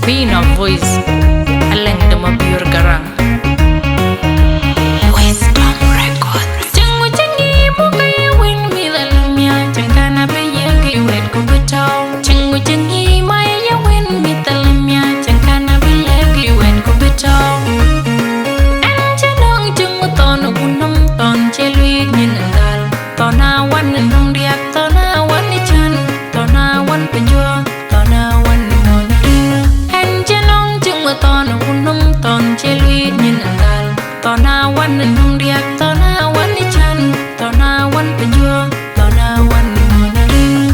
Queen of voice, Aleng de Mabiur Garang. Wisdom Records. Jangu jangi muka ya win midalamia, jangkana baya kiwet kubetau. Jangu jangi maya ya win midalamia, jangkana baya kiwet kubetau. Anjanong jangu tono gunam ton chelui ninandal, tona wan nung diak tona wan ichan, tona wan penjual, tona wan tona unum ton chelui ninandal tona wan nung diak tona wan ichan tona wan penjual tona wan monaling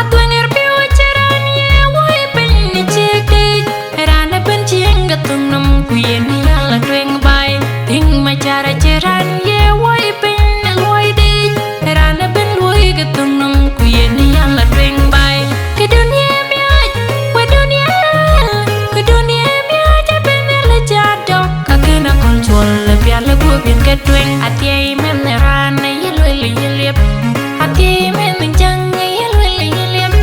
atwenger piwa charan ye woi pen ni cheke rana pen chieng gatung nam kuyen yalla tweng bai ting ma chara charan ye woi pen woi de rana pen woi gatung nam kuyen yalla tweng bai ke dunia Bin ke tweng atiai men rana yelwele yelep atiai men jang yelwele yelep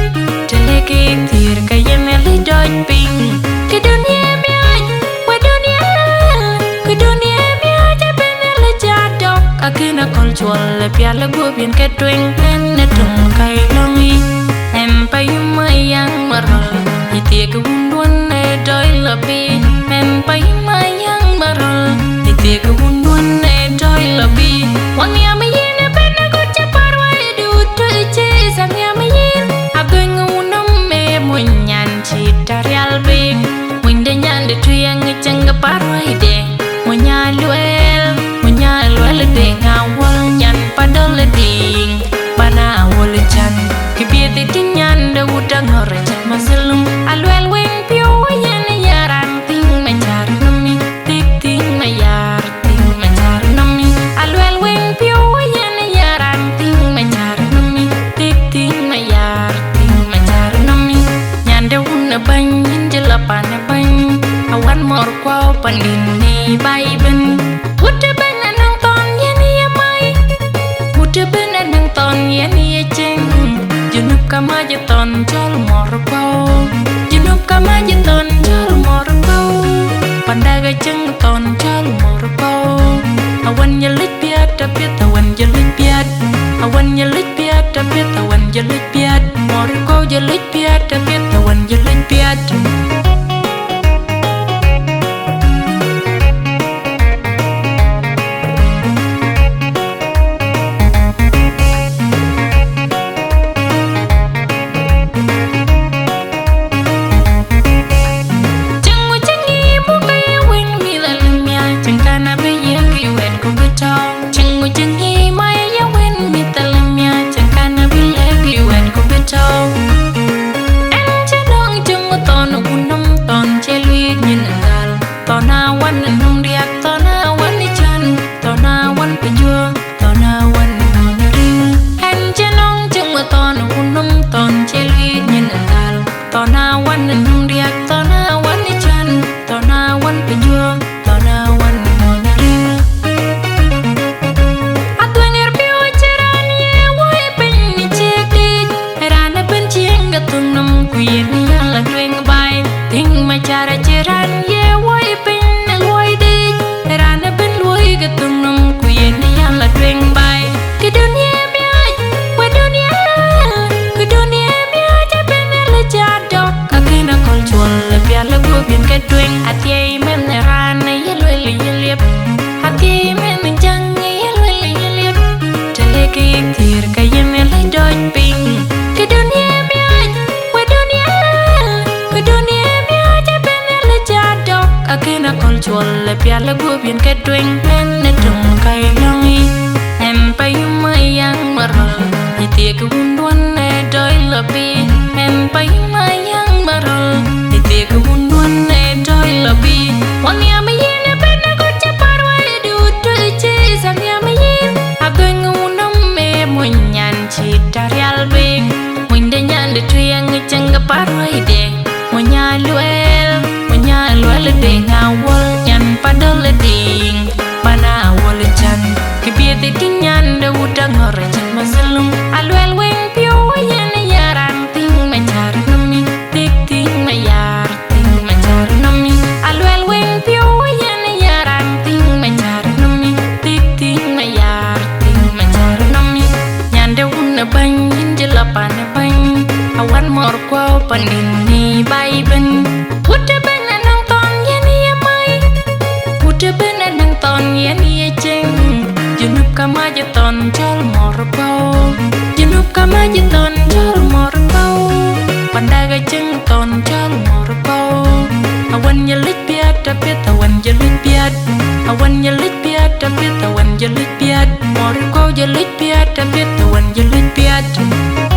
teleke tir ka yemeli doj ping ke dunia mia jabenele jadok akina kolchwal piala go bin ke tweng en tung kai longi em payumayang maral itie ke wundwan e doi labi em payumayang maral itie ke Labi, wangi amayin pena gocha parwa du tu che sang amayin abeng unum me munyan cita real be winde nyan de tuyang chang parwa ide munyaluel de ngawal nyan padol ding bana wol chan kibiete tinyan de udang hore chan maselum alwel wen pio yen yaran ting mencar numi tik ting mayar bánh jela pane bánh awan mor kwao pandini bai ben wude ben anang ton yani amai wude ben anang ton yani cheng junub kama jeton jol mor kwao junub kama jeton jol mor kwao pandaga cheng ton jol mor kwao awan yelit piat tapi awan yelit piat awan yelit piat tapi awan yelit piat mor kwao yelit piat tapi awan yelit piat piala gu bin ke tweng en tung kai longi em payumayang maral itie ke wundwan e doi labi em payumayang maral itie ke wundwan e doi labi wangi amayin pena gocha parwa du tu che sang amayin abeng unum me munyan cita real be winde nyan de tuyang chang parwa ide munyaluel de ngawal padol ding bana wol chan kibiete tinyan de udang hore chan maselum alwel wen pio yen yaran ting mencar numi tik tik pan mor kwao pandini bay ben Uta ben nang ton yen ye mai Uta ben nang ton yen ye cheng Junub kama je ton chol mor kwao Junub kama je ton chol mor kwao Pandaga cheng ton chol mor kwao Awan ye lit piat tapit awan ye lit piat Awan ye lit piat tapit awan ye lit piat Mor kwao ye lit piat tapit awan ye lit piat